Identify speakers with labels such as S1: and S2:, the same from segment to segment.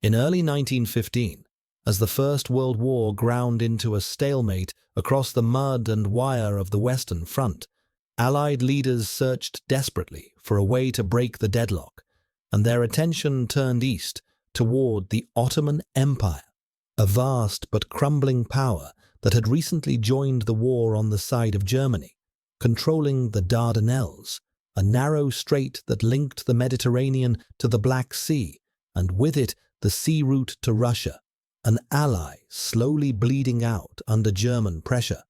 S1: In early 1915, as the First World War ground into a stalemate across the mud and wire of the Western Front, Allied leaders searched desperately for a way to break the deadlock, and their attention turned east toward the Ottoman Empire, a vast but crumbling power that had recently joined the war on the side of Germany, controlling the Dardanelles, a narrow strait that linked the Mediterranean to the Black Sea, and with it the sea route to Russia, an ally slowly bleeding out under German pressure.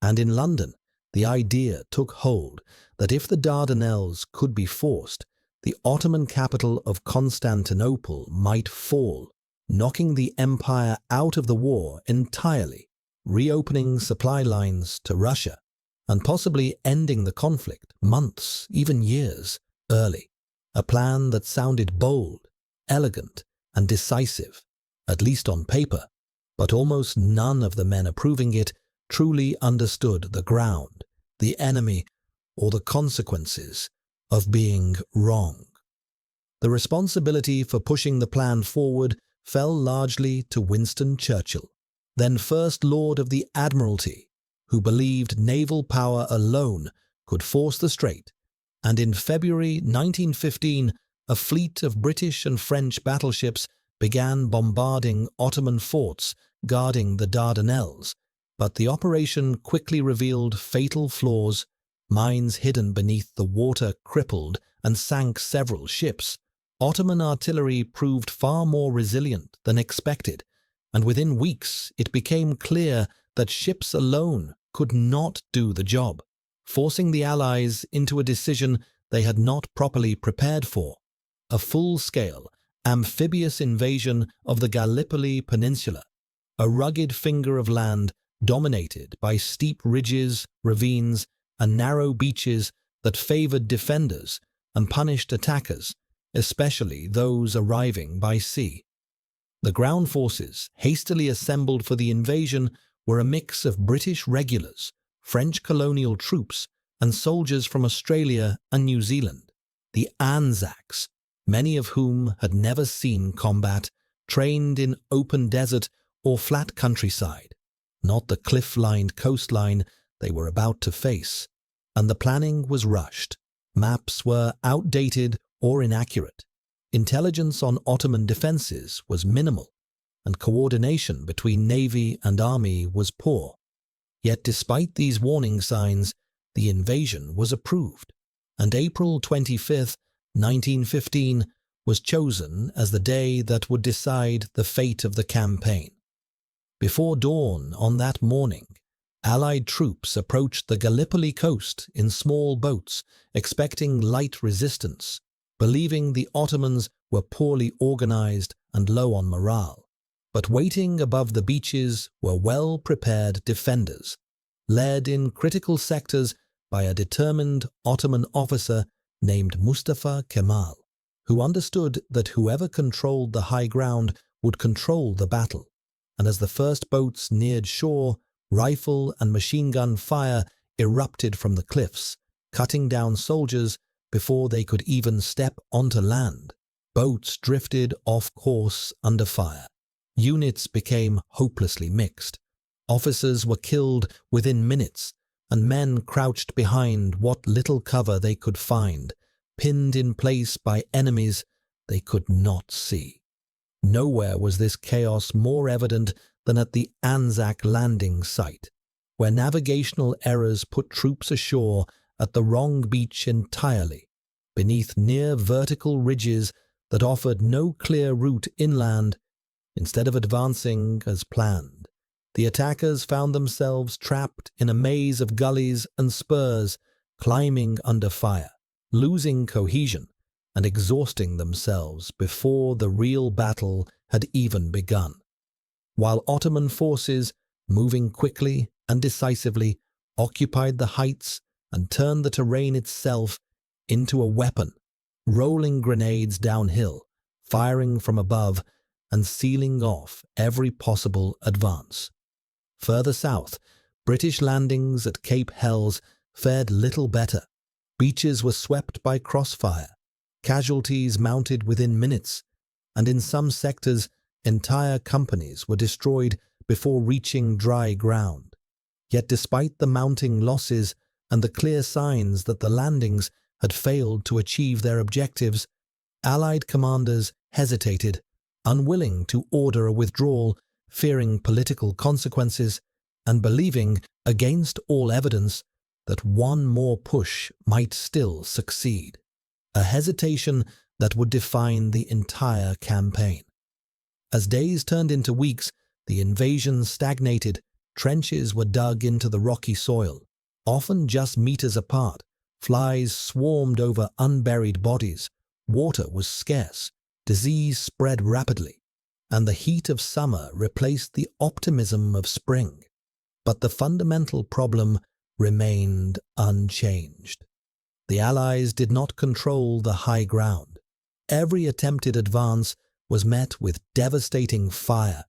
S1: And in London, the idea took hold that if the Dardanelles could be forced, the Ottoman capital of Constantinople might fall, knocking the empire out of the war entirely, reopening supply lines to Russia, and possibly ending the conflict months, even years, early. A plan that sounded bold, elegant, and decisive, at least on paper, but almost none of the men approving it truly understood the ground, the enemy, or the consequences of being wrong. The responsibility for pushing the plan forward fell largely to Winston Churchill, then First Lord of the Admiralty, who believed naval power alone could force the strait, and in February 1915, a fleet of British and French battleships began bombarding Ottoman forts guarding the Dardanelles, but the operation quickly revealed fatal flaws. Mines hidden beneath the water crippled and sank several ships. Ottoman artillery proved far more resilient than expected, and within weeks it became clear that ships alone could not do the job, forcing the Allies into a decision they had not properly prepared for: a full-scale, amphibious invasion of the Gallipoli Peninsula, a rugged finger of land dominated by steep ridges, ravines, and narrow beaches that favored defenders and punished attackers, especially those arriving by sea. The ground forces hastily assembled for the invasion were a mix of British regulars, French colonial troops, and soldiers from Australia and New Zealand, the Anzacs, many of whom had never seen combat, trained in open desert or flat countryside, not the cliff-lined coastline they were about to face, and the planning was rushed. Maps were outdated or inaccurate. Intelligence on Ottoman defenses was minimal, and coordination between navy and army was poor. Yet despite these warning signs, the invasion was approved, and April 25, 1915 was chosen as the day that would decide the fate of the campaign. Before dawn on that morning, Allied troops approached the Gallipoli coast in small boats, expecting light resistance, believing the Ottomans were poorly organized and low on morale. But waiting above the beaches were well-prepared defenders, led in critical sectors by a determined Ottoman officer named Mustafa Kemal, who understood that whoever controlled the high ground would control the battle. And as the first boats neared shore, rifle and machine gun fire erupted from the cliffs, cutting down soldiers before they could even step onto land. Boats drifted off course under fire. Units became hopelessly mixed. Officers were killed within minutes, and men crouched behind what little cover they could find, pinned in place by enemies they could not see. Nowhere was this chaos more evident than at the Anzac landing site, where navigational errors put troops ashore at the wrong beach entirely, beneath near vertical ridges that offered no clear route inland. Instead of advancing as planned, the attackers found themselves trapped in a maze of gullies and spurs, climbing under fire, losing cohesion, and exhausting themselves before the real battle had even begun. While Ottoman forces, moving quickly and decisively, occupied the heights and turned the terrain itself into a weapon, rolling grenades downhill, firing from above, and sealing off every possible advance. Further south, British landings at Cape Helles fared little better. Beaches were swept by crossfire, casualties mounted within minutes, and in some sectors, entire companies were destroyed before reaching dry ground. Yet despite the mounting losses and the clear signs that the landings had failed to achieve their objectives, Allied commanders hesitated, unwilling to order a withdrawal, fearing political consequences, and believing, against all evidence, that one more push might still succeed. A hesitation that would define the entire campaign. As days turned into weeks, the invasion stagnated. Trenches were dug into the rocky soil, often just meters apart. Flies swarmed over unburied bodies. Water was scarce. Disease spread rapidly, and the heat of summer replaced the optimism of spring. But the fundamental problem remained unchanged. The Allies did not control the high ground. Every attempted advance was met with devastating fire,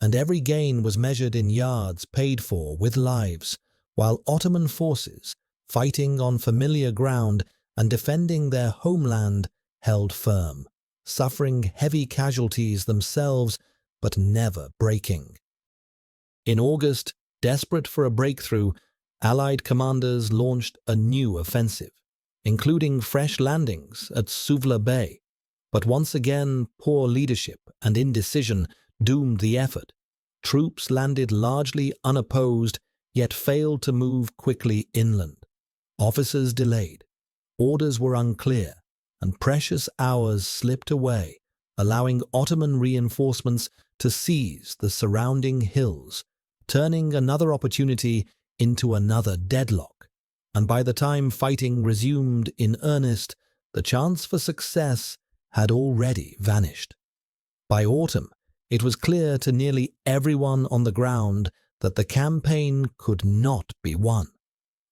S1: and every gain was measured in yards paid for with lives, while Ottoman forces, fighting on familiar ground and defending their homeland, held firm, suffering heavy casualties themselves but never breaking. In August, desperate for a breakthrough, Allied commanders launched a new offensive, including fresh landings at Suvla Bay. But once again, poor leadership and indecision doomed the effort. Troops landed largely unopposed, yet failed to move quickly inland. Officers delayed, orders were unclear, and precious hours slipped away, allowing Ottoman reinforcements to seize the surrounding hills, turning another opportunity into another deadlock. And by the time fighting resumed in earnest, the chance for success had already vanished. By autumn, it was clear to nearly everyone on the ground that the campaign could not be won.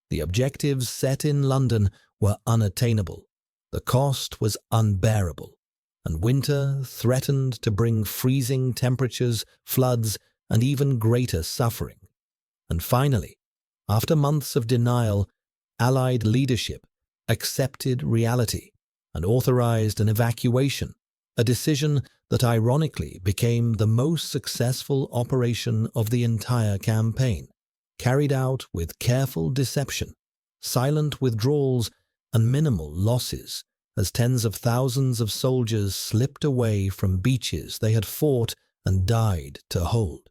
S1: The objectives set in London were unattainable, the cost was unbearable, and winter threatened to bring freezing temperatures, floods, and even greater suffering. And finally, after months of denial, Allied leadership accepted reality and authorized an evacuation, a decision that ironically became the most successful operation of the entire campaign, carried out with careful deception, silent withdrawals, and minimal losses, as tens of thousands of soldiers slipped away from beaches they had fought and died to hold.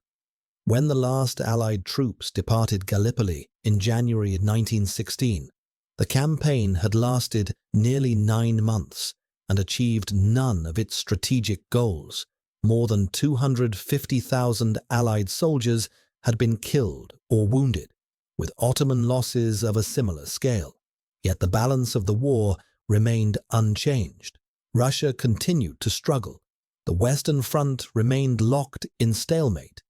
S1: When the last Allied troops departed Gallipoli in January 1916, the campaign had lasted nearly 9 months and achieved none of its strategic goals. More than 250,000 Allied soldiers had been killed or wounded, with Ottoman losses of a similar scale. Yet the balance of the war remained unchanged. Russia continued to struggle. The Western Front remained locked in stalemate,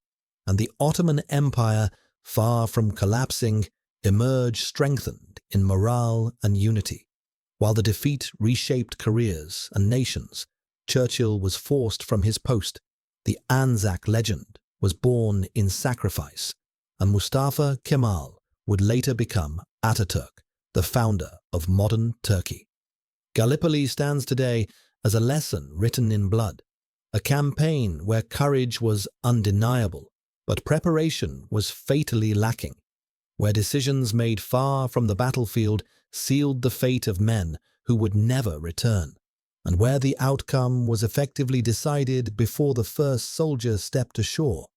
S1: and the Ottoman Empire, far from collapsing, emerged strengthened in morale and unity. While the defeat reshaped careers and nations, Churchill was forced from his post. The Anzac legend was born in sacrifice, and Mustafa Kemal would later become Ataturk, the founder of modern Turkey. Gallipoli stands today as a lesson written in blood, a campaign where courage was undeniable, but preparation was fatally lacking, where decisions made far from the battlefield sealed the fate of men who would never return, and where the outcome was effectively decided before the first soldier stepped ashore,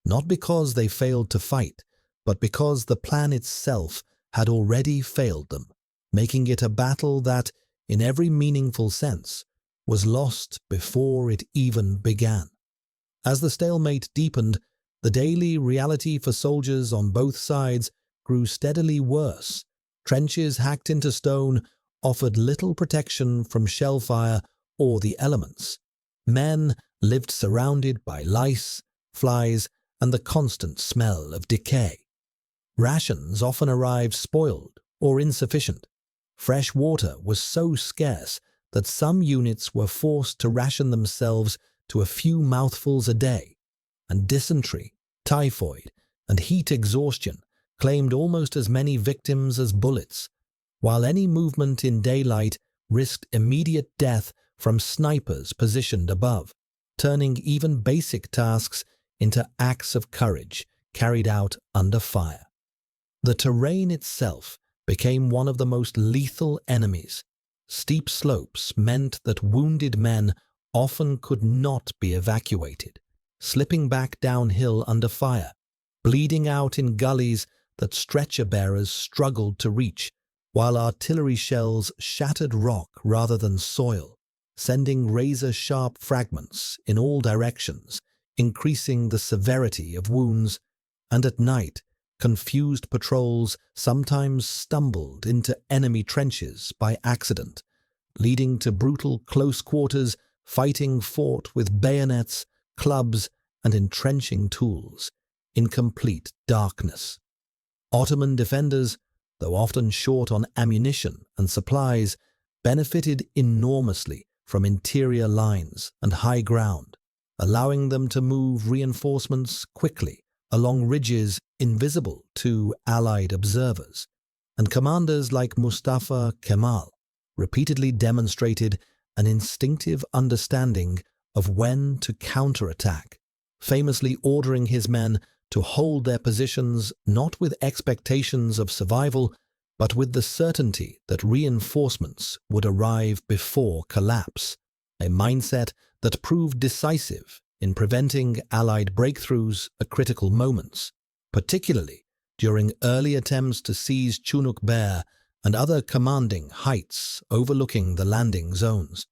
S1: not because they failed to fight, but because the plan itself had already failed them, making it a battle that, in every meaningful sense, was lost before it even began. As the stalemate deepened, the daily reality for soldiers on both sides grew steadily worse. Trenches hacked into stone offered little protection from shellfire or the elements. Men lived surrounded by lice, flies, and the constant smell of decay. Rations often arrived spoiled or insufficient. Fresh water was so scarce that some units were forced to ration themselves to a few mouthfuls a day, and dysentery, typhoid, and heat exhaustion claimed almost as many victims as bullets, while any movement in daylight risked immediate death from snipers positioned above. turning even basic tasks into acts of courage carried out under fire. The terrain itself became one of the most lethal enemies. Steep slopes meant that wounded men often could not be evacuated, slipping back downhill under fire, bleeding out in gullies that stretcher-bearers struggled to reach, while artillery shells shattered rock rather than soil, sending razor-sharp fragments in all directions, increasing the severity of wounds. And at night, confused patrols sometimes stumbled into enemy trenches by accident, leading to brutal close-quarters fighting fought with bayonets, clubs, and entrenching tools, in complete darkness. Ottoman defenders, though often short on ammunition and supplies, benefited enormously from interior lines and high ground, allowing them to move reinforcements quickly along ridges invisible to Allied observers, and commanders like Mustafa Kemal repeatedly demonstrated an instinctive understanding of when to counterattack, famously ordering his men to hold their positions not with expectations of survival, but with the certainty that reinforcements would arrive before collapse, a mindset that proved decisive in preventing Allied breakthroughs at critical moments, particularly during early attempts to seize Chunuk Bair and other commanding heights overlooking the landing zones.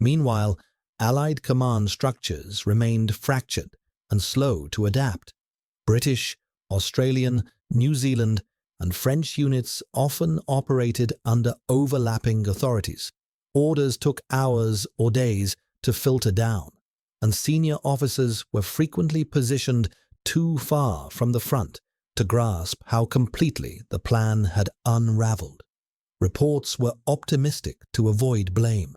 S1: Meanwhile, Allied command structures remained fractured and slow to adapt. British, Australian, New Zealand, and French units often operated under overlapping authorities. Orders took hours or days to filter down, and senior officers were frequently positioned too far from the front to grasp how completely the plan had unraveled. Reports were optimistic to avoid blame.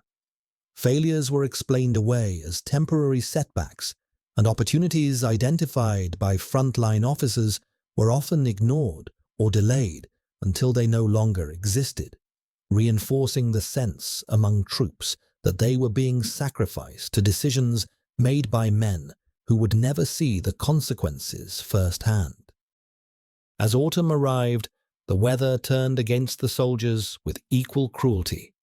S1: Failures were explained away as temporary setbacks, and opportunities identified by frontline officers were often ignored or delayed until they no longer existed, reinforcing the sense among troops that they were being sacrificed to decisions made by men who would never see the consequences firsthand. As autumn arrived, the weather turned against the soldiers with equal cruelty.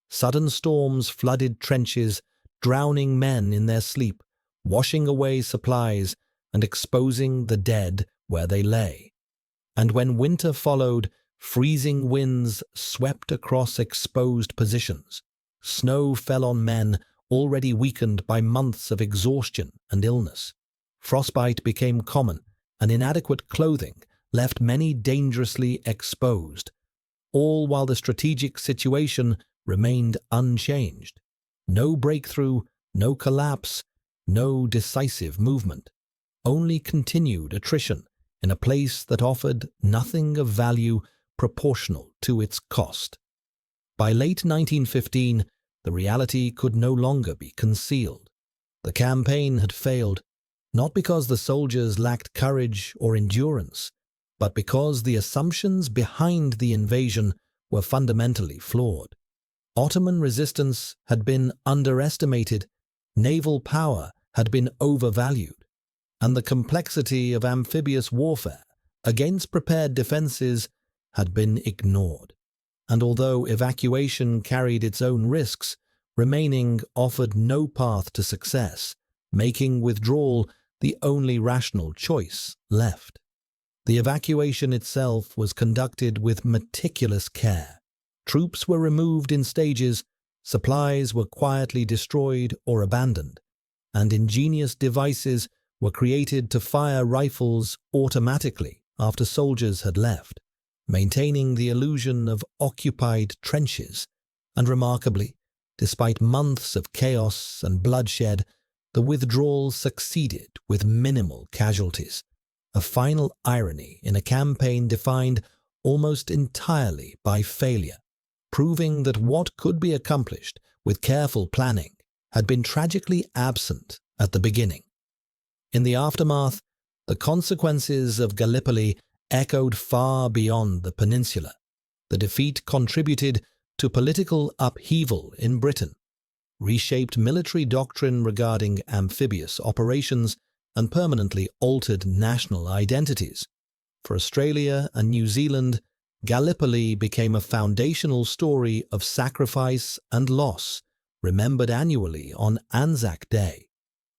S1: Sudden storms flooded trenches, drowning men in their sleep, washing away supplies and exposing the dead where they lay. And when winter followed, freezing winds swept across exposed positions. Snow fell on men already weakened by months of exhaustion and illness. Frostbite became common, and inadequate clothing left many dangerously exposed, all while the strategic situation remained unchanged. No breakthrough, no collapse, no decisive movement, only continued attrition in a place that offered nothing of value proportional to its cost. By late 1915, the reality could no longer be concealed. The campaign had failed, not because the soldiers lacked courage or endurance, but because the assumptions behind the invasion were fundamentally flawed. Ottoman resistance had been underestimated, naval power had been overvalued, and the complexity of amphibious warfare against prepared defenses had been ignored. And although evacuation carried its own risks, remaining offered no path to success, making withdrawal the only rational choice left. The evacuation itself was conducted with meticulous care. Troops were removed in stages, supplies were quietly destroyed or abandoned, and ingenious devices were created to fire rifles automatically after soldiers had left, maintaining the illusion of occupied trenches. And remarkably, despite months of chaos and bloodshed, the withdrawal succeeded with minimal casualties, a final irony in a campaign defined almost entirely by failure, proving that what could be accomplished with careful planning had been tragically absent at the beginning. In the aftermath, the consequences of Gallipoli echoed far beyond the peninsula. The defeat contributed to political upheaval in Britain. reshaped military doctrine regarding amphibious operations, and permanently altered national identities. For Australia and New Zealand, Gallipoli became a foundational story of sacrifice and loss, remembered annually on Anzac Day.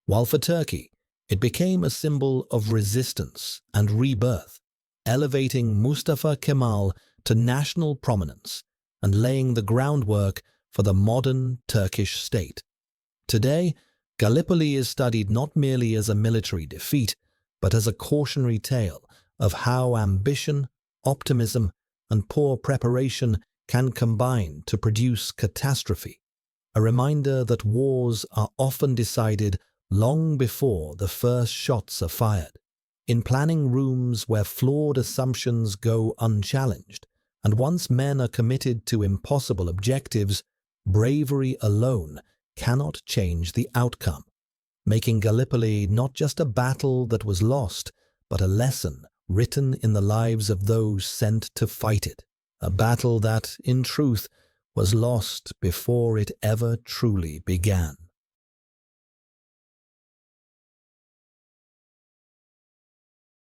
S1: While for Turkey, it became a symbol of resistance and rebirth, elevating Mustafa Kemal to national prominence and laying the groundwork for the modern Turkish state. Today, Gallipoli is studied not merely as a military defeat, but as a cautionary tale of how ambition, optimism, and poor preparation can combine to produce catastrophe, a reminder that wars are often decided long before the first shots are fired, in planning rooms where flawed assumptions go unchallenged, and once men are committed to impossible objectives, bravery alone cannot change the outcome, making Gallipoli not just a battle that was lost, but a lesson written in the lives of those sent to fight it, a battle that, in truth, was lost before it ever truly began.